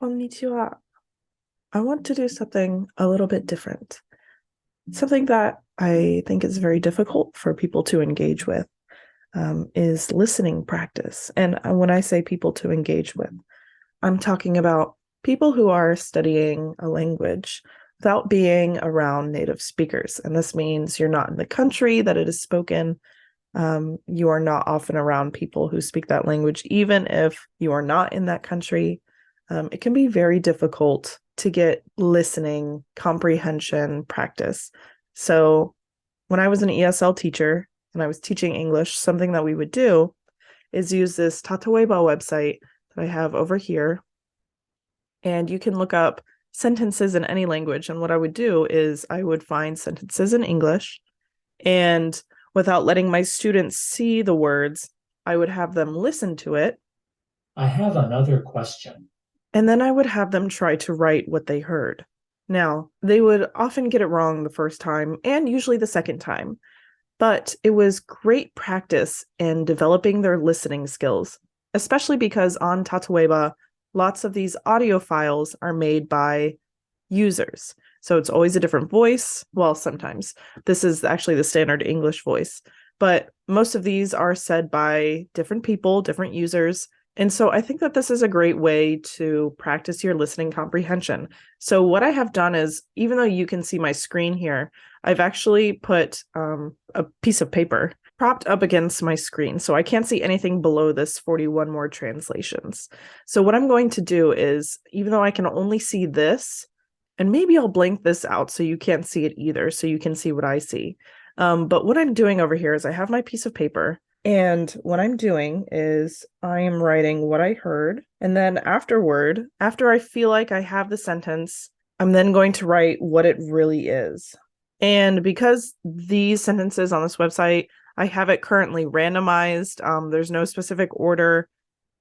Konnichiwa. I want to do something a little bit different. Something that I think is very difficult for people to engage with is listening practice. And when I say people to engage with, I'm talking about people who are studying a language without being around native speakers. And this means you're not in the country that it is spoken. You are not often around people who speak that language, even if you are not in that country. It can be very difficult to get listening comprehension practice. So when I was an ESL teacher and I was teaching English, something that we would do is use this Tatoeba website that I have over here. And you can look up sentences in any language. And what I would do is I would find sentences in English, and without letting my students see the words, I would have them listen to it. I have another question. And then I would have them try to write what they heard. Now, they would often get it wrong the first time and usually the second time, but it was great practice in developing their listening skills, especially because on Tatoeba, lots of these audio files are made by users. So it's always a different voice. Well, sometimes this is actually the standard English voice, but most of these are said by different people, different users. And so I think that this is a great way to practice your listening comprehension. So what I have done is, even though you can see my screen here, I've actually put a piece of paper propped up against my screen. So I can't see anything below this 41 more translations. So what I'm going to do is, even though I can only see this, and maybe I'll blank this out so you can't see it either, so you can see what I see. But what I'm doing over here is I have my piece of paper, and what I'm doing is I am writing what I heard. And then afterward, after I feel like I have the sentence, I'm then going to write what it really is. And because these sentences on this website, I have it currently randomized. There's no specific order.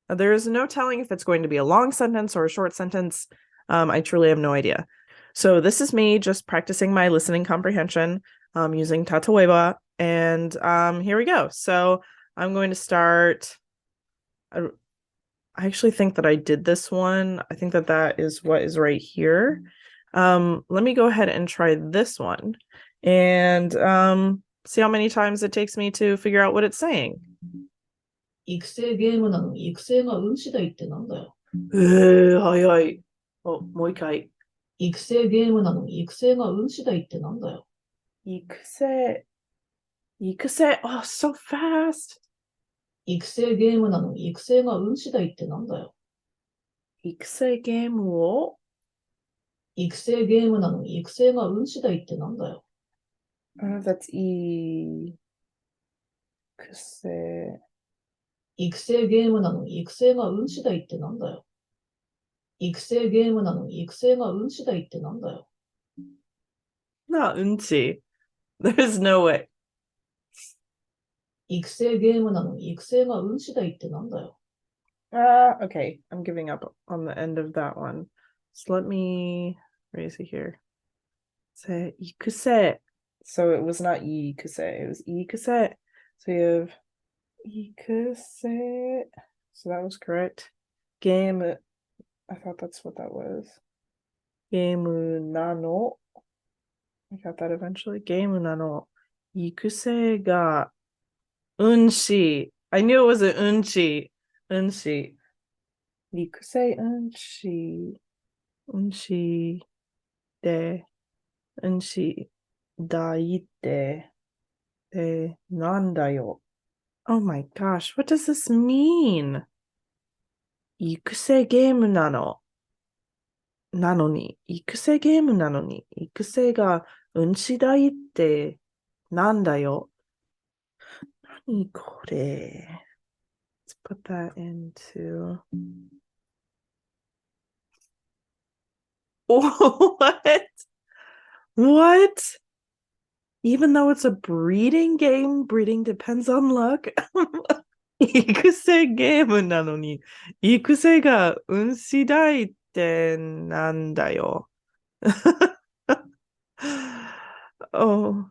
There's no telling if it's going to be a long sentence or a short sentence. I truly have no idea. So this is me just practicing my listening comprehension using Tatoeba. And here we go. So I'm going to start. I actually think that I did this one. I think that that is what is right here. Let me go ahead and try this one and see how many times it takes me to figure out what it's saying. 育成ゲームなのに育成が運次第ってなんだよ。早い。もう一回。育成ゲームなのに育成が運次第ってなんだよ。育成。Oh, so fast. 育成ゲームなのに育成が運次第ってなんだよ。育成ゲームを育成ゲームなのに育成が運次第ってなんだよ。That's 育成。育成ゲームなのに育成が運次第ってなんだよ。育成ゲームなのに育成が運次第ってなんだよ。Not 運次。There's no way. 育成ゲームなのに育成が運次第ってなんだよ。Okay. I'm giving up on the end of that one. So let me raise it here. Say 育成. So it was not 育成, it was 育成. So you have 育成. So that was correct. Game. I thought that's what that was. Game nano. I got that eventually. Game nano. 育成が運次. I knew it was an 運次. 運次. 育成運次. 運次で運次大ってなんだよ。Oh my gosh, what does this mean? 育成ゲームなのに育成ゲームなのに育成が運次第ってなんだよ。何これ。Let's put that into What? What? Even though it's a breeding game, breeding depends on luck. 育成ゲームなのに、育成が運次第ってなんだよ。Oh.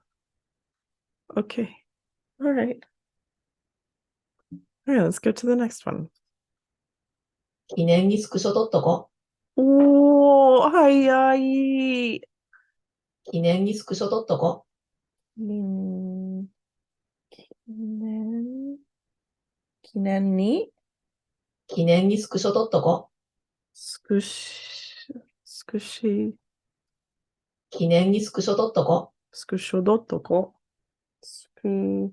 Okay. All right. All right, let's go to the next one. 記念にスクショ撮っとこ。おー、早い。記念にスクショ撮っとこ。記念、記念に記念にスクショ撮っとこ。スクシ、記念にスクショ撮っとこ。スクショドットコ。スク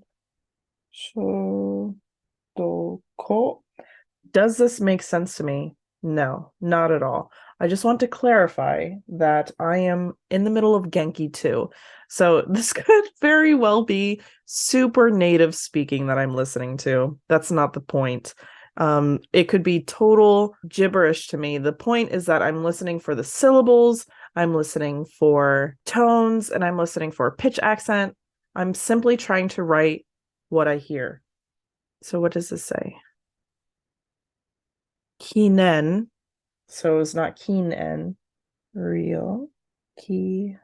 ショドコ. Does this make sense to me? No, not at all. I just want to clarify that I am in the middle of Genki too. So this could very well be super native speaking that I'm listening to. That's not the point. It could be total gibberish to me. The point is that I'm listening for the syllables, I'm listening for tones, and I'm listening for pitch accent. I'm simply trying to write what I hear. So what does this say? Kinen. So it's not kinen. Real. Kinen.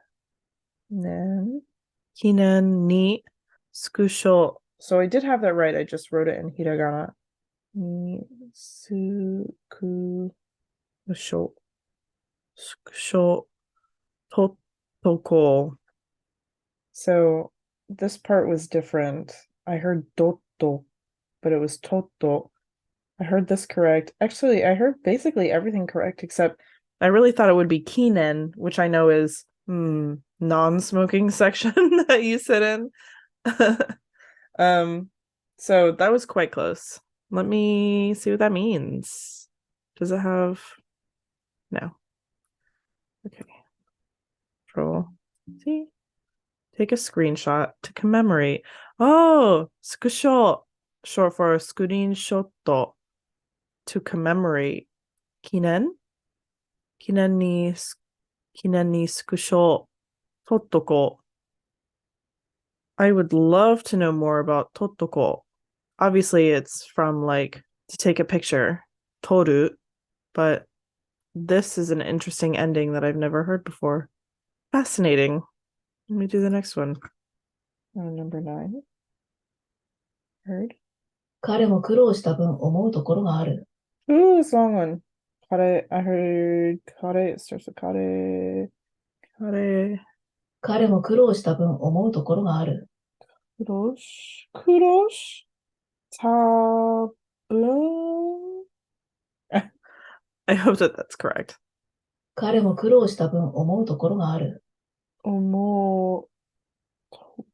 Kinen ni skusho. So I did have that right. I just wrote it in hiragana. Ni sukusho. Skusho totoko. So this part was different. I heard dotto, but it was toto. I heard this correct. Actually, I heard basically everything correct, except I really thought it would be kinen, which I know is non-smoking section that you sit in. So that was quite close. Let me see what that means. Does it have... No. Okay. Control. See? Take a screenshot to commemorate. Oh, screenshot. Short for screenshot. To commemorate. Kinen? Kinen ni screenshot totoko. I would love to know more about totoko. Obviously, it's from like to take a picture, toru, but this is an interesting ending that I've never heard before. Fascinating. Let me do the next one. Number 9. Heard? 彼も苦労した分思うところがある。 Ooh, this long one. Kare, I heard kare. It starts with kare. Kare. 彼も苦労した分思うところがある。 Kurosh. Kurosh. Tabun. I hope that that's correct. 彼も苦労した分思うところがある。 Omo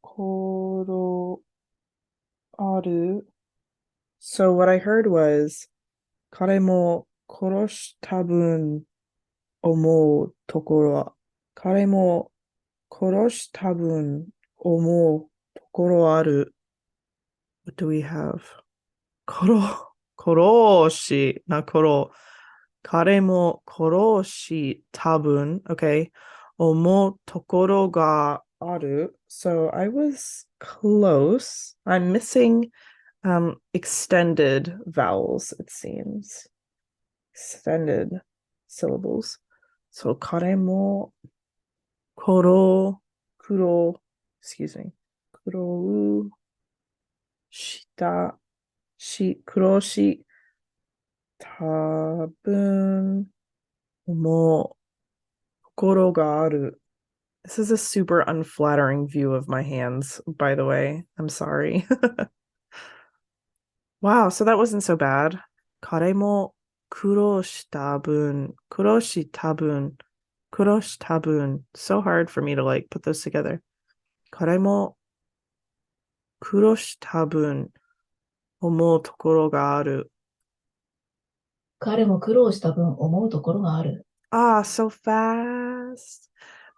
tokoro aru. So what I heard was, 彼も殺した分思うところ、彼も殺した分思うところある。What do we have? 殺し、な、彼も殺した分、okay. 思うところがある。So I was close. I'm missing extended vowels, it seems. Extended syllables. So, 彼も、excuse me. 苦した分、思うところがある。This is a super unflattering view of my hands, by the way. I'm sorry. Wow, so that wasn't so bad. 彼も苦労した分。So hard for me to like put those together. 彼も苦労した分思うところがある。彼も苦労した分思うところがある。 Ah, so fast.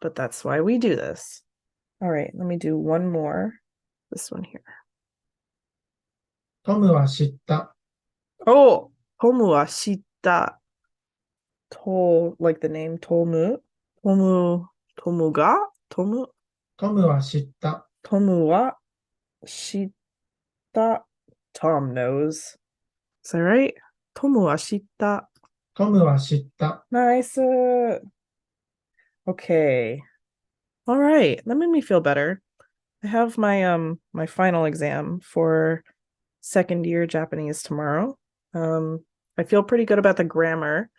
But that's why we do this. All right, let me do one more. This one here. トムは知った。 Oh, トムは知った。like the name Tomu. トムは知った。 Tom knows. Is that right? トムは知った。トムは知った。 Nice. Okay. All right. That made me feel better. I have my final exam for second year Japanese tomorrow. I feel pretty good about the grammar.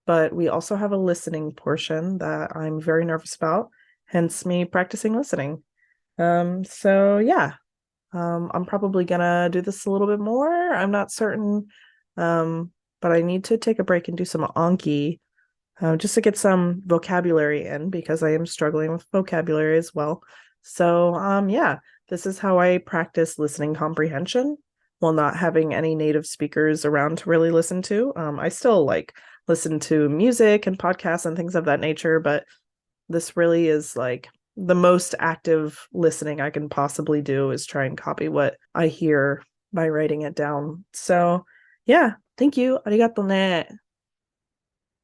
but we also have a listening portion that I'm very nervous about, hence me practicing listening. So yeah, I'm probably gonna do this a little bit more. I'm not certain, but I need to take a break and do some Anki, just to get some vocabulary in because I am struggling with vocabulary as well. So yeah, this is how I practice listening comprehension while not having any native speakers around to really listen to. I still like listen to music and podcasts and things of that nature, but this really is like the most active listening I can possibly do is try and copy what I hear by writing it down. So yeah, thank you. ありがとね。